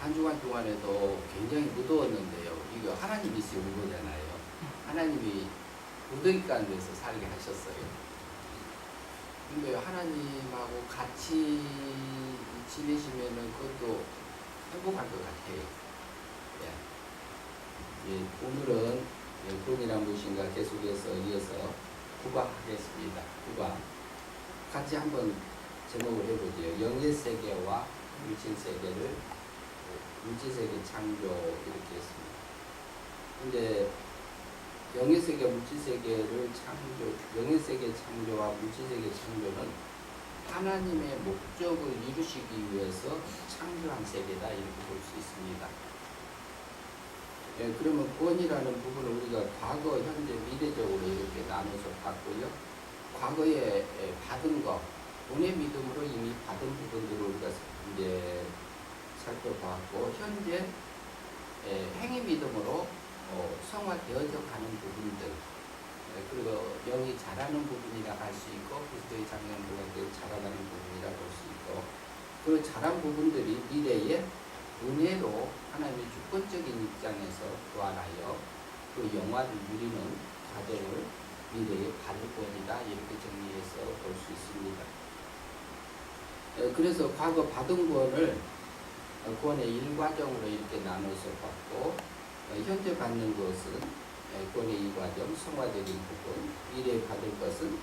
한 주간 동안에도 굉장히 무더웠는데요. 이거 하나님이 씌운 거잖아요. 하나님이 무더기 가운데서 살게 하셨어요. 근데 하나님하고 같이 지내시면은 그것도 행복할 것 같아요. 예, 오늘은 돈이란 무엇인가 계속해서 이어서 구박하겠습니다. 구박. 같이 한번 제목을 해보죠. 영의 세계와 물질 세계를 물질 세계 창조 이렇게 했습니다. 근데 영의 세계, 물질 세계를 창조, 영의 세계 창조와 물질 세계 창조는 하나님의 목적을 이루시기 위해서 창조한 세계다 이렇게 볼 수 있습니다. 예, 그러면 구원이라는 부분을 우리가 과거, 현재, 미래적으로 이렇게 나눠서 봤고요. 과거에 받은 것, 본의 믿음으로 이미 받은 부분들을 우리가 이제 살펴봤고, 현재 행위 믿음으로 성화되어져 가는 부분들, 그리고 영이 자라는 부분이라 할 수 있고, 그리스도의 장면보다 자라나는 부분이라 볼 수 있고, 그 자란 부분들이 미래에 은혜로 하나님의 주권적인 입장에서 부활하여 그 영화를 누리는 과정을 미래에 받을 것이다 이렇게 정리해서 볼 수 있습니다. 그래서 과거 받은 구원을 구원의 일과정으로 이렇게 나눠서 봤고, 현재 받는 것은 구원의 일과정, 성화적인 부분, 미래에 받을 것은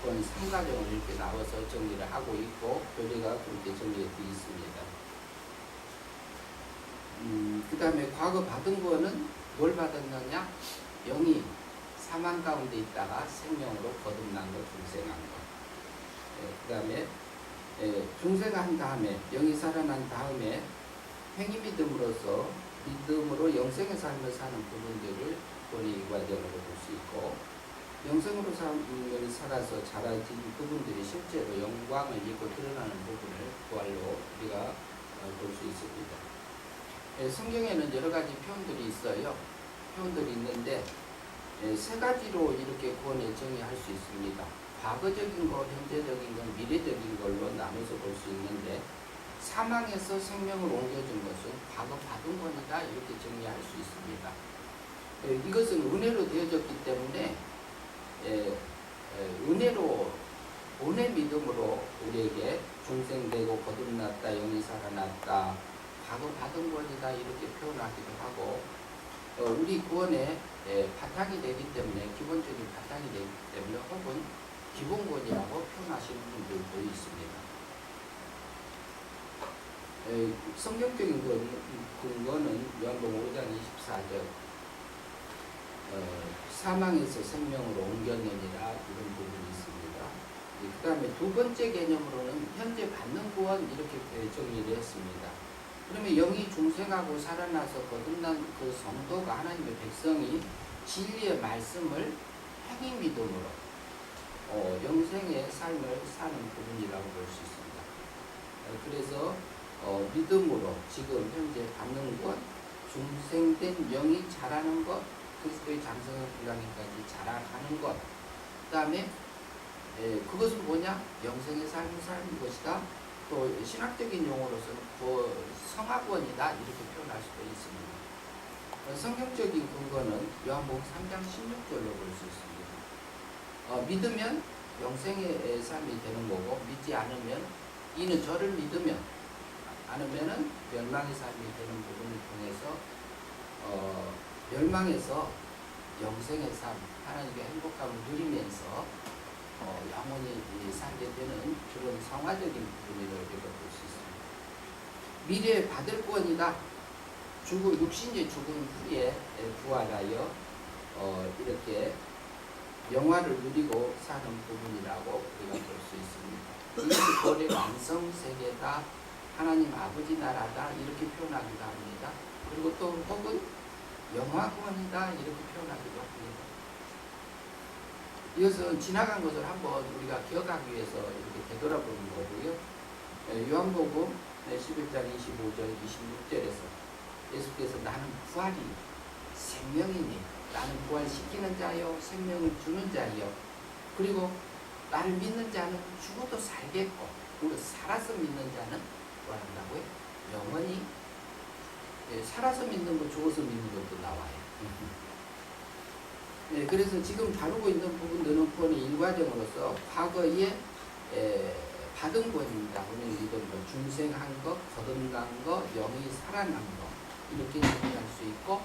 구원 3과정을 이렇게 나눠서 정리를 하고 있고, 교리가 그렇게 정리되어 있습니다. 그 다음에 과거 받은 구원은 뭘 받았느냐? 영이 사망 가운데 있다가 생명으로 거듭난 것, 중생한 것. 그 다음에 중생한 다음에, 영이 살아난 다음에 행위 믿음으로써 믿음으로 영생의 삶을 사는 부분들을 구원의 일과정으로 볼 수 있고, 영생으로 삶을 살아서 자라진 부분들이 실제로 영광을 입고 드러나는 부분을 부활로 우리가 볼 수 있습니다. 성경에는 여러 가지 표현들이 있어요. 표현들이 있는데 세 가지로 이렇게 구원을 정의할 수 있습니다. 과거적인 것, 현재적인 것, 미래적인 걸로 나눠서 볼 수 있는데, 사망에서 생명을 옮겨준 것은 과거 받은 것이다 이렇게 정의할 수 있습니다. 이것은 은혜로 되어졌기 때문에 은혜로 본의 믿음으로 우리에게 중생되고 거듭났다, 영이 살아났다, 과거 받은 것이다 이렇게 표현하기도 하고, 우리 구원의 바탕이 되기 때문에, 기본적인 바탕이 되기 때문에, 혹은 기본권이라고 표현하시는 분들도 있습니다. 성경적인 근거는 요한복음 5장 24절 사망에서 생명으로 옮겼느니라 이런 부분이 있습니다. 그 다음에 두 번째 개념으로는 현재 받는 구원 이렇게 정리를 했습니다. 그러면 영이 중생하고 살아나서 거듭난 그 성도가, 하나님의 백성이 진리의 말씀을 행위 믿음으로 영생의 삶을 사는 부분이라고 볼 수 있습니다. 그래서 믿음으로 지금 현재 받는 것, 중생된 영이 자라는 것, 그리스도의 장성을 불량기까지 자라가는 것, 그 다음에 그것은 뭐냐? 영생의 삶을 사는 것이다. 또 신학적인 용어로서는 성화권이다 이렇게 표현할 수도 있습니다. 성경적인 근거는 요한복음 3장 16절로 볼 수 있습니다. 믿으면 영생의 삶이 되는 거고, 믿지 않으면, 이는 저를 믿으면 않으면은 멸망의 삶이 되는 부분을 통해서 멸망에서 영생의 삶, 하나님의 행복감을 누리면서 영원히 살게 되는 그런 성화적인 부분이라고 볼 수 있습니다. 미래에 받을 구원이다. 육신의 죽음 후에 부활하여 이렇게 영화를 누리고 사는 부분이라고 우리가 볼 수 있습니다. 이것이 구원의 완성 세계다, 하나님 아버지 나라다 이렇게 표현하기도 합니다. 그리고 또 혹은 영화구원이다 이렇게 표현하기도 합니다. 이것은 지나간 것을 한번 우리가 기억하기 위해서 이렇게 되돌아보는 거고요. 요한복음 11장 25절 26절에서 예수께서 나는 부활이 생명이니, 나는 부활시키는 자요 생명을 주는 자요, 그리고 나를 믿는 자는 죽어도 살겠고, 그리고 살아서 믿는 자는 부활한다고요. 영원히 살아서 믿는 거, 죽어서 믿는 것도 나와요. 그래서 지금 다루고 있는 부분들은 구원의 일과정으로서 과거에 받은 구원입니다. 우리는 이건 뭐 중생한 것, 거듭난 것, 영이 살아난 것 이렇게 정리할 수 있고,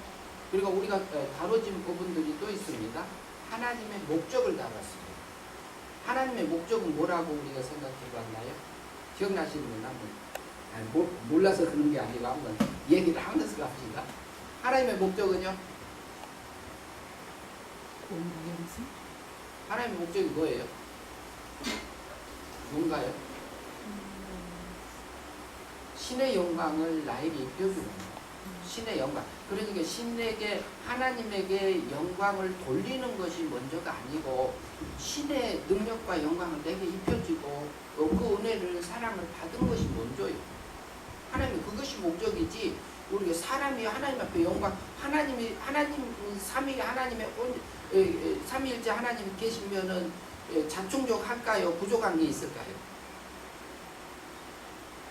그리고 우리가 다뤄진 부분들이 또 있습니다. 하나님의 목적을 다뤘습니다. 하나님의 목적은 뭐라고 우리가 생각해 봤나요? 기억나시는 분 한번, 몰라서 그런 게 아니라 한번 얘기를 하면서 갑시다. 하나님의 목적은요? 하나님의 목적이 뭐예요? 뭔가요? 신의 영광을 나에게 입혀주는 것. 신의 영광. 그러니까 신에게, 하나님에게 영광을 돌리는 것이 먼저가 아니고 신의 능력과 영광을 내게 입혀주고 그 은혜를, 사랑을 받은 것이 먼저요. 하나님, 그것이 목적이지 우리가 사람이 하나님 앞에 영광, 하나님 삼위 하나님의 삼위일체 하나님이 계시면은 자충족 할까요? 부족한 게 있을까요?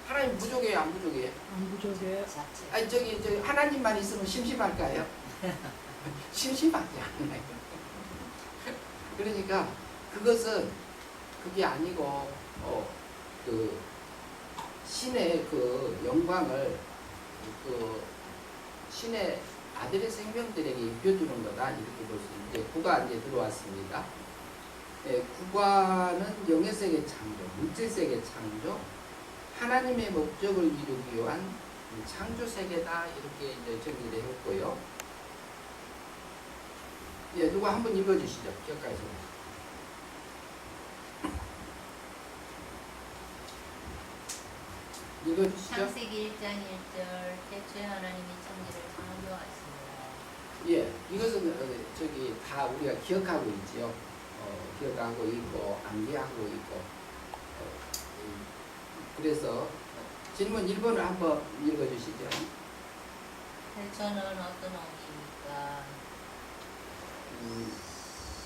하나님 부족해요, 안 부족해요? 안 부족해요. 아니 저기 하나님만 있으면 심심할까요? 심심하지 않아요. 그러니까 그것은 그게 아니고 그 신의 그 영광을 그 신의 아들의 생명들에게 입혀주는 거다, 이렇게 볼 수 있는데, 구가 이제 들어왔습니다. 구가는 영의 세계 창조, 물질 세계 창조, 하나님의 목적을 이루기 위한 창조 세계다, 이렇게 이제 정리를 했고요. 예, 누가 한번 읽어주시죠. 기억가에서. 읽어주시죠. 창세기 1장 1절 태초에 하나님이 천지를 창조하시니라. 예, 이것은 저기 다 우리가 기억하고 있지요. 기억하고 있고 암기하고 있고. 그래서 질문 1번을 한번 읽어주시죠. 태초는 어떤 의미입니까?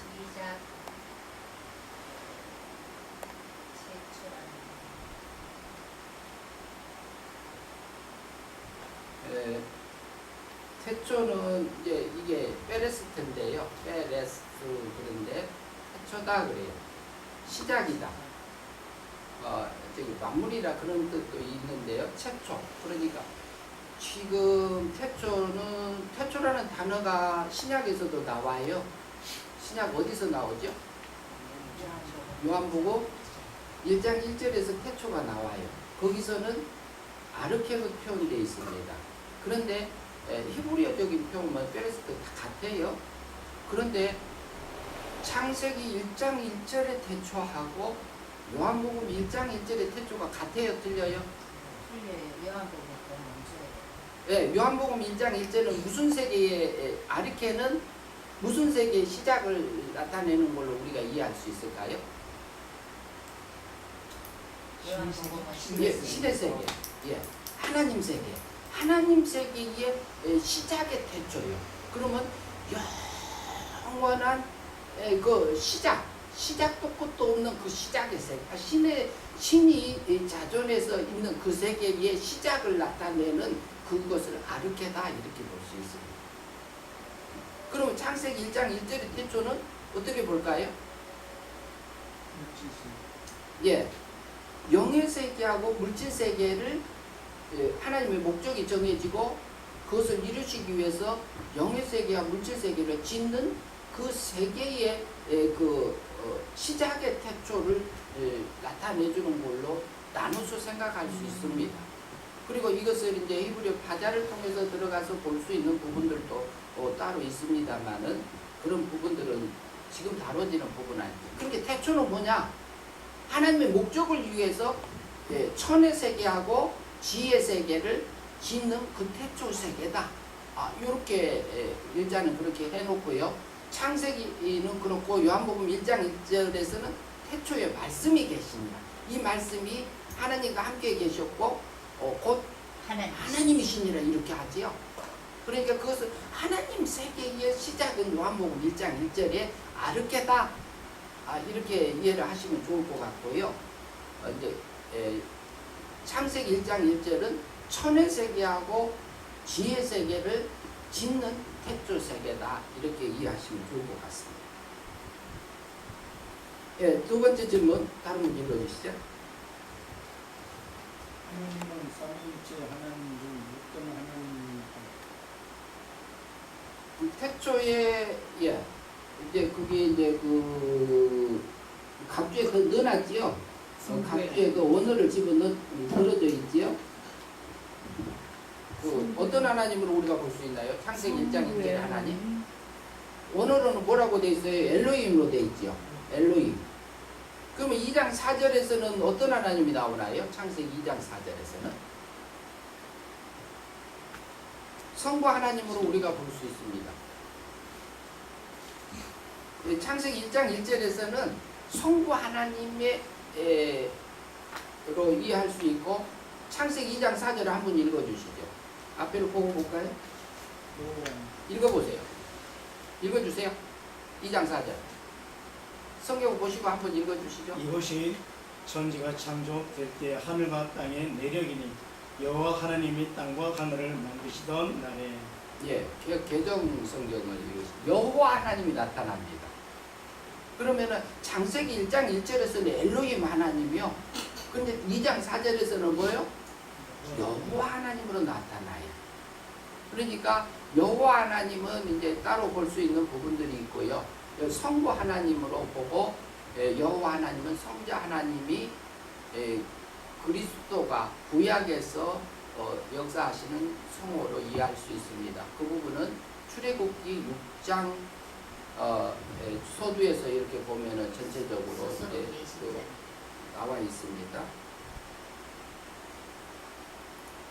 시작. 태초라는. 태초는 이제 이게 페레스트인데요. 페레스트, 그런데 태초다 그래요. 시작이다. 저기 만물이라 그런 뜻도 있는데요. 최초. 그러니까 지금 태초라는 단어가 신약에서도 나와요. 신약 어디서 나오죠? 요한복음 1장 1절에서 태초가 나와요. 거기서는 아르케로 표현되어 있습니다. 그런데 히브리어적인 표현은 페레스트 같아요. 그런데 창세기 1장 1절의 태초하고 요한복음 1장 1절의 태초가 같아요? 틀려요? 틀려요. 요한복음 더 먼저예요. 네, 요한복음 1장 1절은 무슨 세계의 아르케는 무슨 세계의 시작을 나타내는 걸로 우리가 이해할 수 있을까요? 요한복음은 예, 신의 세계. 예, 하나님 세계. 하나님 세계의 시작의 태초요. 그러면 영원한 그 시작도 끝도 없는 그 시작의 세계, 신이 자존해서 있는 그 세계의 시작을 나타내는 그것을 아르케다, 이렇게 볼 수 있습니다. 그럼 창세기 1장 1절의 태초는 어떻게 볼까요? 예, 영의 세계하고 물질 세계를 하나님의 목적이 정해지고 그것을 이루시기 위해서 영의 세계와 물질 세계를 짓는 그 세계의 시작의 태초를 나타내주는 걸로 나눠서 생각할 수 있습니다. 그리고 이것을 이제 히브리 파자를 통해서 들어가서 볼 수 있는 부분들도 따로 있습니다만은 그런 부분들은 지금 다뤄지는 부분은 아니죠. 그렇게 태초는 뭐냐? 하나님의 목적을 위해서 천의 세계하고 지의 세계를 짓는 그 태초 세계다. 이렇게 일자는 그렇게 해놓고요. 창세기는 그렇고 요한복음 1장 1절에서는 태초에 말씀이 계십니다. 이 말씀이 하나님과 함께 계셨고 곧 하나님이시니라, 이렇게 하지요. 그러니까 그것은 하나님 세계의 시작은 요한복음 1장 1절에 아르케다, 이렇게 이해를 하시면 좋을 것 같고요. 이제 창세기 1장 1절은 천의 세계하고 지의 세계를 짓는 태초 세계다. 이렇게 이해하시면 좋을 것 같습니다. 예, 두 번째 질문 다른 분 읽어주시죠. 하나님은 삼위일체 하나님 중 어떤 하나님입니까? 태초에 예 이제 그게 이제 그 갑주에 그 넣어놨지요. 갑주에 그 원어를 늘어져 있지요. 그 어떤 하나님으로 우리가 볼 수 있나요? 창세기 1장 1절의 하나님. 원어로는 뭐라고 돼 있어요? 엘로힘으로 돼 있지요. 엘로힘. 그러면 2장 4절에서는 어떤 하나님이 나오나요? 창세기 2장 4절에서는 성부 하나님으로 우리가 볼 수 있습니다. 창세기 1장 1절에서는 성부 하나님의 로 이해할 수 있고, 창세기 2장 4절을 한번 읽어주시죠. 앞에를 보고 볼까요? 읽어보세요. 읽어주세요. 2장 4절. 성경 보시고 한번 읽어주시죠. 이것이 천지가 창조될 때 하늘과 땅의 내력이니 여호와 하나님이 땅과 하늘을 만드시던 날에. 예, 개정 성경을 읽으시죠. 여호와 하나님이 나타납니다. 그러면은 창세기 1장 1절에서는 엘로힘 하나님이요. 근데 2장 4절에서는 뭐예요? 여호와 하나님으로 나타나요. 그러니까 여호와 하나님은 이제 따로 볼 수 있는 부분들이 있고요. 성부 하나님으로 보고, 여호와 하나님은 성자 하나님이 그리스도가 구약에서 역사하시는 성호로 이해할 수 있습니다. 그 부분은 출애굽기 6장 서두에서 이렇게 보면은 전체적으로 이제 나와 있습니다.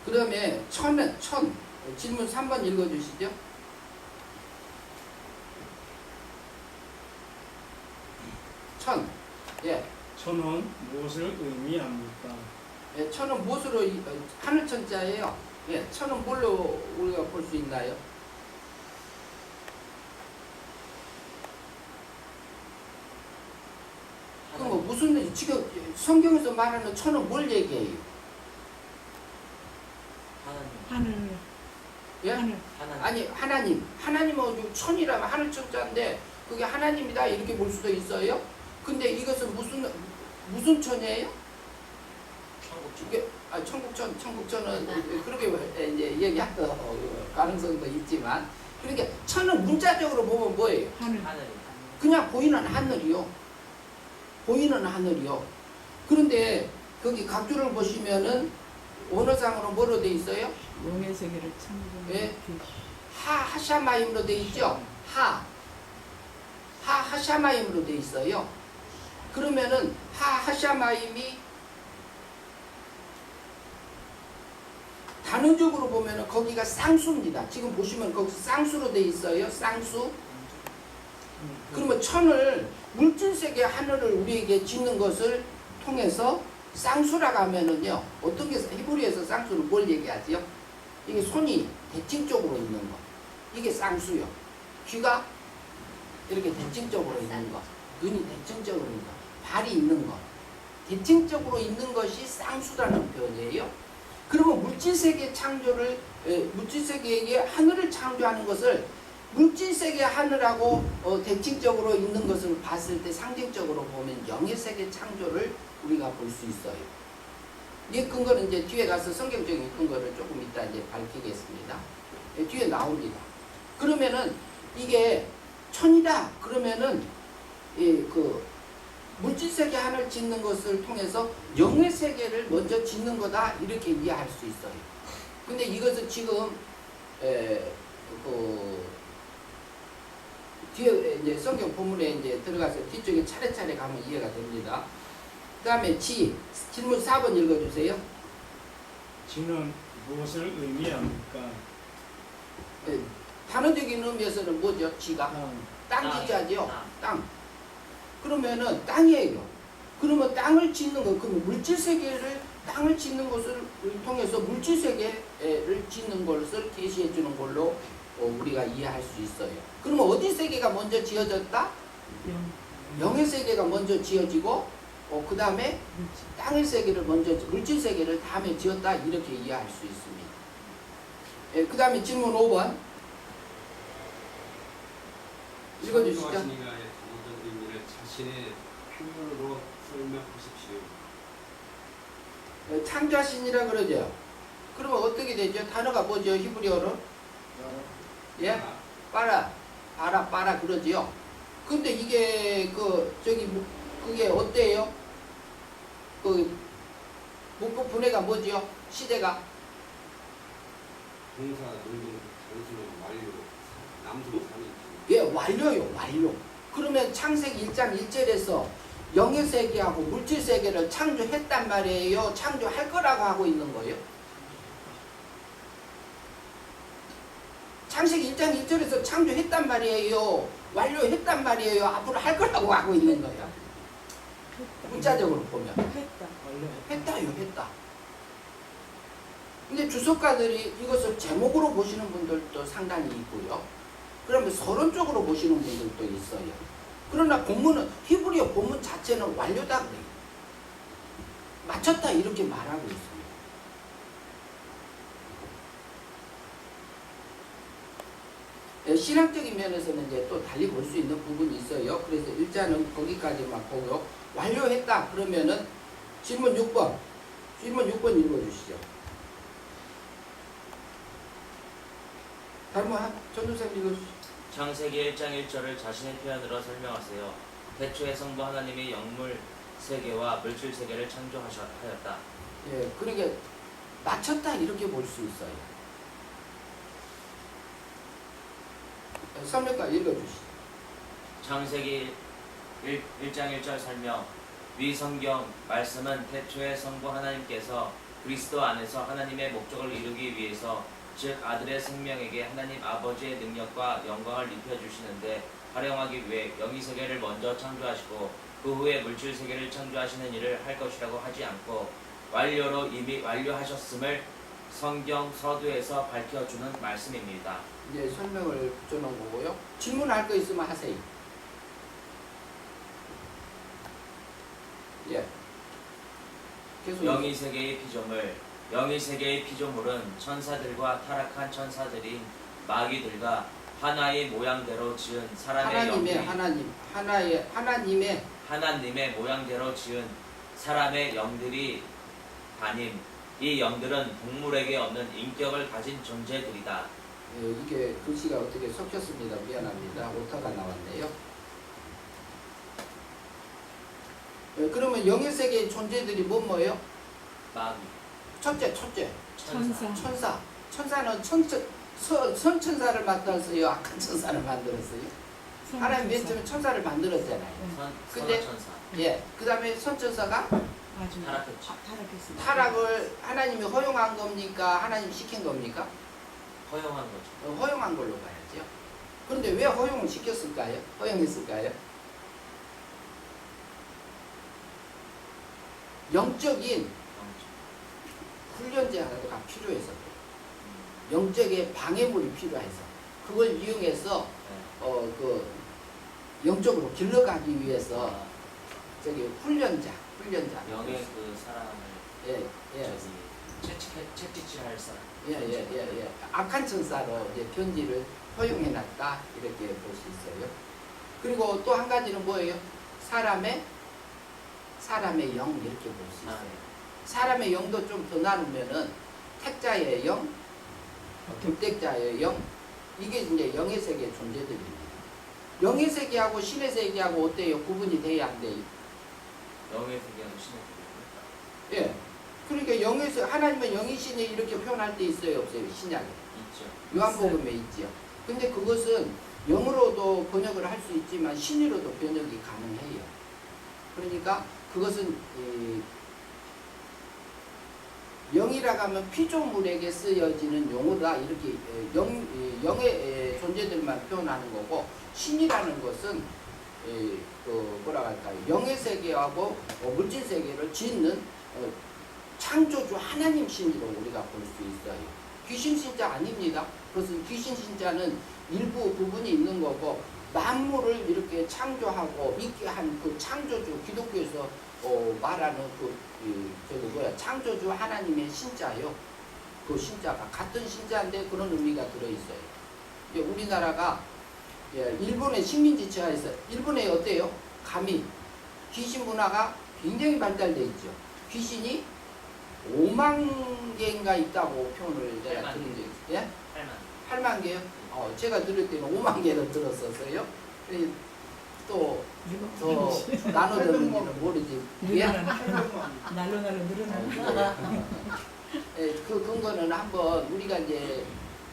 그다음에 천 질문 3번 읽어주시죠. 예. 천은 무엇을 의미합니까? 예, 천은 무엇으로 하늘 천자예요. 예, 천은 뭘로 우리가 볼 수 있나요? 그럼 뭐 무슨 지금 성경에서 말하는 천은 뭘 얘기해요? 하늘. 예? 하늘. 아니 하나님은 천이라면 하늘 천자인데 그게 하나님이다 이렇게 볼 수도 있어요. 근데 이것은 무슨 천이에요? 천국천은 그렇게 이제 얘기할 가능성도 있지만, 그러니까 천은 문자적으로 보면 뭐예요? 하늘. 그냥 보이는 하늘이요. 그런데 거기 각주를 보시면은 원어상으로 뭐로 돼 있어요? 영의 세계를 창조한 예. 빛. 하샤마임으로 돼 있죠. 하샤마임으로 돼 있어요. 그러면은 하샤마임이 단어적으로 보면은 거기가 쌍수입니다. 지금 보시면 거기 쌍수로 돼 있어요. 쌍수. 그러면 천을 물질세계 하늘을 우리에게 짓는 것을 통해서 쌍수라고 하면은요, 어떤 게 히브리에서 쌍수는 뭘 얘기하지요? 이게 손이 대칭적으로 있는 거, 이게 쌍수요. 귀가 이렇게 대칭적으로 있는 거, 눈이 대칭적으로 있는 거, 발이 있는 거, 대칭적으로 있는 것이 쌍수라는 표현이에요. 그러면 물질세계 창조를, 물질세계의 하늘을 창조하는 것을 물질세계 하늘하고 대칭적으로 있는 것을 봤을 때 상징적으로 보면 영의세계 창조를 우리가 볼 수 있어요. 이 근거는 이제 뒤에 가서 성경적인 근거를 조금 이따 이제 밝히겠습니다. 뒤에 나옵니다. 그러면은 이게 천이다. 그러면은 그 물질세계 하늘 짓는 것을 통해서 영의 세계를 먼저 짓는 거다. 이렇게 이해할 수 있어요. 근데 이것은 지금 그 뒤에 이제 성경 본문에 이제 들어가서 뒤쪽에 차례차례 가면 이해가 됩니다. 그 다음에 질문 4번 읽어주세요. 지는 무엇을 의미합니까? 단어적인 의미에서는 뭐죠? 지가? 땅 지자죠? 땅. 그러면은 땅이에요. 그러면 땅을 짓는 거, 그러면 물질세계를 땅을 짓는 것을 통해서 물질세계를 짓는 것을 계시해 주는 걸로 우리가 이해할 수 있어요. 그러면 어디 세계가 먼저 지어졌다? 영의 세계가 먼저 지어지고 그 다음에 땅의 세계를 먼저, 물질 세계를 다음에 지었다, 이렇게 이해할 수 있습니다. 예, 그 다음에 질문 5번 읽어주시죠. 창조하시니가의 단어적 의미를 자신의 표현으로 설명하십시오. 창조하시니라 그러죠. 그러면 어떻게 되죠? 단어가 뭐죠? 히브리어로? 예? 빠라 그러지요. 근데 이게 그게 어때요? 그 문법 분해가 뭐지요? 시대가 동사, 능동, 장수는 완료, 남수는 삼이지. 예, 완료요, 완료. 그러면 창세기 1장 1절에서 영의 세계하고 물질 세계를 창조했단 말이에요. 창조할 거라고 하고 있는 거예요. 창세기 1장 1절에서 창조했단 말이에요. 완료했단 말이에요. 앞으로 할 거라고 하고 있는 거예요. 문자적으로 보면. 했다. 했다요, 했다. 근데 주석가들이 이것을 제목으로 보시는 분들도 상당히 있고요. 그러면 서론적으로 보시는 분들도 있어요. 그러나 본문은, 히브리어 본문 자체는 완료다 그래요. 마쳤다 이렇게 말하고 있습니다. 신학적인 면에서는 이제 또 달리 볼 수 있는 부분이 있어요. 그래서 일자는 거기까지만 보고요. 완료했다 그러면은 질문 6번 읽어주시죠. 다른 분 전도사님 읽어주시죠. 창세기 1장 1절을 자신의 표현으로 설명하세요. 태초에 성부 하나님이 영물 세계와 물질 세계를 창조하였다. 예, 그러니까 마쳤다 이렇게 볼 수 있어요. 설명과 읽어주시죠. 창세기 1장 1절 설명. 위 성경 말씀은 태초에 성부 하나님께서 그리스도 안에서 하나님의 목적을 이루기 위해서, 즉 아들의 생명에게 하나님 아버지의 능력과 영광을 입혀주시는데 활용하기 위해 영의 세계를 먼저 창조하시고 그 후에 물질 세계를 창조하시는 일을 할 것이라고 하지 않고 완료로 이미 완료하셨음을 성경 서두에서 밝혀주는 말씀입니다. 이제 설명을 붙여놓은 거고요. 질문할 거 있으면 하세요. 예. 계속. 영의 세계의 피조물은 천사들과 타락한 천사들인 마귀들과 하나의 모양대로 지은 사람의 하나님의 모양대로 지은 사람의 영들이 다님. 이 영들은 동물에게 없는 인격을 가진 존재들이다. 예, 이게 글씨가 어떻게 섞였습니다. 미안합니다. 오타가 나왔네요. 예, 그러면 영의 세계의 존재들이 뭐예요? 마귀. 첫째. 천사. 천사는 선천사를 만들었어요? 악한 천사를 만들었어요? 하나님 맨 처음에 천사를 만들었잖아요. 근데 선천사. 예, 그 다음에 선천사가 아주 타락했지. 타락했습니다. 타락을 하나님이 허용한 겁니까? 하나님 시킨 겁니까? 허용한 거죠. 허용한 걸로 봐야죠. 그런데 왜 허용을 시켰을까요? 허용했을까요? 영적인 훈련제 하나가 필요해서, 영적인 방해물이 필요해서, 그걸 이용해서 그 영적으로 길러가기 위해서 저기 훈련자. 영의 그 사람을 채찍질할 사람. 예. 악한 천사로 이제 편지를 허용해놨다 이렇게 볼 수 있어요. 그리고 또 한 가지는 뭐예요? 사람의 영 이렇게 볼 수 있어요. 사람의 영도 좀 더 나누면은 택자의 영, 득택자의 영, 이게 이제 영의 세계 존재들입니다. 영의 세계하고 신의 세계하고 어때요? 구분이 돼야 안 돼요? 영의 세계하고 신의 세계. 예. 그러니까 영에서 하나님은 영이신이 이렇게 표현할 때 있어요, 없어요? 신약에. 있죠. 요한복음에 있지요. 근데 그것은 영으로도 번역을 할 수 있지만 신으로도 번역이 가능해요. 그러니까 그것은 영이라고 하면 피조물에게 쓰여지는 용어다 이렇게 영의 존재들만 표현하는 거고, 신이라는 것은 그 뭐라 할까요? 영의 세계하고 물질 세계를 짓는 창조주 하나님 신으로 우리가 볼 수 있어요. 귀신 신자 아닙니다. 그것은 귀신 신자는 일부 부분이 있는 거고, 만물을 이렇게 창조하고 있게 한 그 창조주, 기독교에서 말하는 저기 뭐야 창조주 하나님의 신자요. 그 신자가 같은 신자인데 그런 의미가 들어있어요. 이제 우리나라가 일본의 식민지 치하에서 일본에 어때요? 감히 귀신 문화가 굉장히 발달돼 있죠. 귀신이 5만 개인가 있다고 표현을 제가 들은 적이 있어요. 예? 8만 개요? 제가 들을 때는 5만 개를 들었었어요. 또 더 나눠 듣는지는 모르지. 예? 날로 늘어나는. 그 근거는 한번 우리가 이제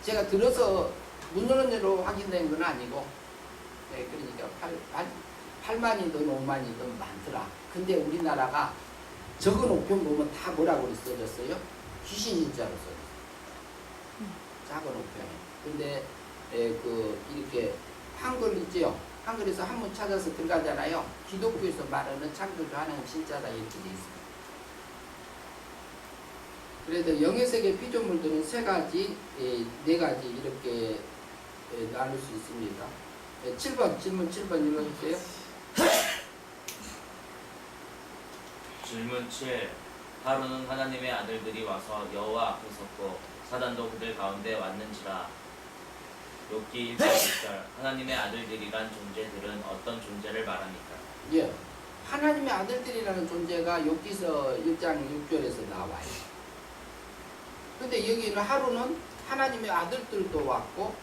제가 들어서 문헌으로 확인된 건 아니고, 그러니까 8만이든 5만이든 많더라. 근데 우리나라가 적은 우편 보면 다 뭐라고 써졌어요? 귀신 신자로 써졌어요. 작은 우편에. 근데 이렇게 한글 있죠? 한글에서 한문 찾아서 들어가잖아요. 기독교에서 말하는 창조주 하나님 신자다 이렇게 돼 있습니다. 그래도 영예세계 피조물들은 3가지, 4가지 이렇게 나눌 수 있습니다. 7번 질문 7번 읽어주세요. 질문 7. 하루는 하나님의 아들들이 와서 여호와 앞에 섰고 사단도 그들 가운데 왔는지라. 욥기 1장 6절. 하나님의 아들들이란 존재들은 어떤 존재를 말합니까? 예, 하나님의 아들들이라는 존재가 욥기서 1장 6절에서 나와요. 근데 여기는 하루는 하나님의 아들들도 왔고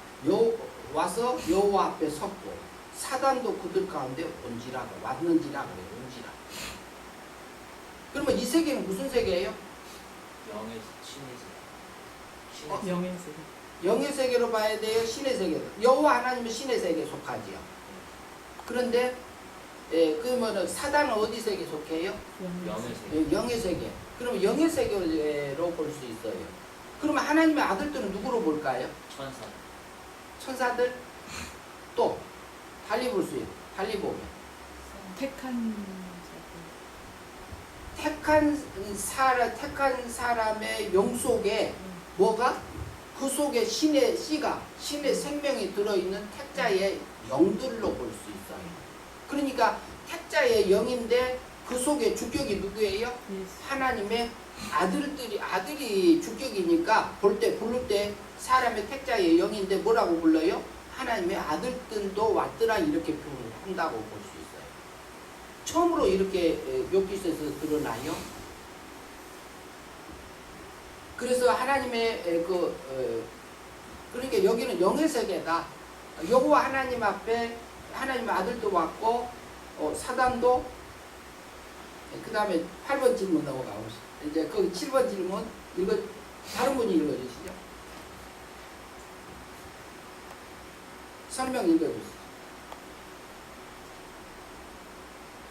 와서 여호와 앞에 섰고 사단도 그들 가운데 온지라 왔는지라 그래요. 온지라. 그러면 이 세계는 무슨 세계예요? 영의 신의 세계. 영의 세계. 영의 세계로 봐야 돼요? 신의 세계? 여호와 하나님은 신의 세계에 속하지요. 그런데 그러면 사단은 어디 세계에 속해요? 영의 세계. 영의 세계. 그러면 영의 세계로 볼 수 있어요. 그러면 하나님의 아들들은 누구로 볼까요? 천사. 천사들? 또 달리 볼 수 있어요. 달리 보면 택한 사람의 영 속에 뭐가? 그 속에 신의 씨가 신의 생명이 들어있는 택자의 영들로 볼 수 있어요. 그러니까 택자의 영인데 그 속에 주격이 누구예요? 하나님의 아들이 주격이니까 부를 때 사람의 택자의 영인데 뭐라고 불러요? 하나님의 아들들도 왔더라 이렇게 표현을 한다고 볼 수 있어요. 처음으로 이렇게 욥기서에서 드러나요. 그래서 하나님의 그러니까 여기는 영의 세계다. 여호와 하나님 앞에 하나님의 아들도 왔고 사단도. 그 다음에 8번 질문 넘어가고 이제 거기 7번 질문 다른 분이 읽어주시죠. 설명 읽어주시죠.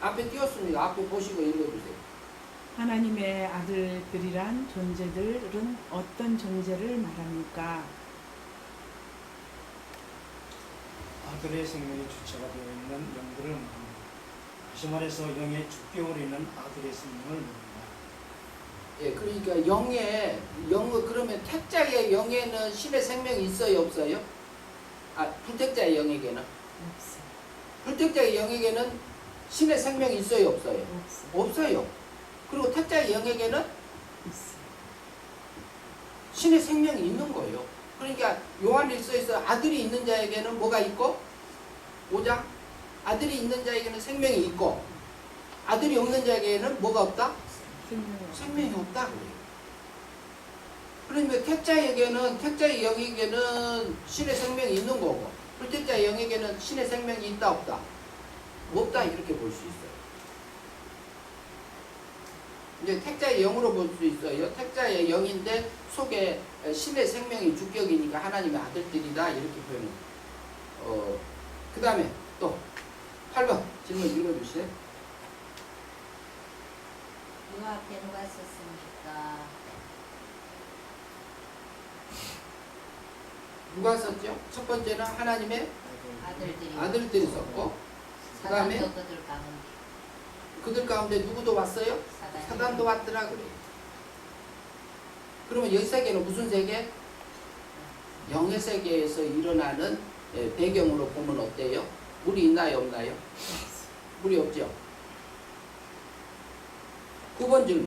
앞에 띄웠습니다. 앞에 보시고 읽어주세요. 하나님의 아들들이란 존재들은 어떤 존재를 말합니까? 아들의 생명의 주체가 되어 있는 영들을 말합니다. 다시 말해서 영의 주격으로 있는 아들의 생명을 말합니다. 그러니까 그러면 택자의 영에는 신의 생명이 있어요, 없어요? 불택자의 영에게는? 없어요. 불택자의 영에게는 신의 생명이 있어요, 없어요? 없어요. 없어요. 그리고 택자의 영에게는 있어요. 신의 생명이 있는 거예요. 그러니까 요한일서에서 아들이 있는 자에게는 뭐가 있고? 5장 아들이 있는 자에게는 생명이 있고 아들이 없는 자에게는 뭐가 없다? 생명이 없다 그래요. 그러니까 택자의 영에게는 신의 생명이 있는 거고 불택자의 영에게는 신의 생명이 있다 없다? 없다 이렇게 볼 수 있어요. 이제 택자의 영으로 볼 수 있어요. 택자의 영인데 속에 신의 생명이 주격이니까 하나님의 아들들이다 이렇게 표현해요. 그 다음에 또 8번 질문 읽어주세요. 그 앞에 누가 섰습니까? 누가 썼죠? 첫 번째는 하나님의 아들들이 썼고 그 다음에 사단도 그들 가운데 그들 가운데 누구도 왔어요? 사단도 왔더라 그래요. 그러면 여기 세계는 무슨 세계? 영의 세계에서 일어나는 배경으로 보면 어때요? 물이 있나요 없나요? 물이 없죠. 9번 줄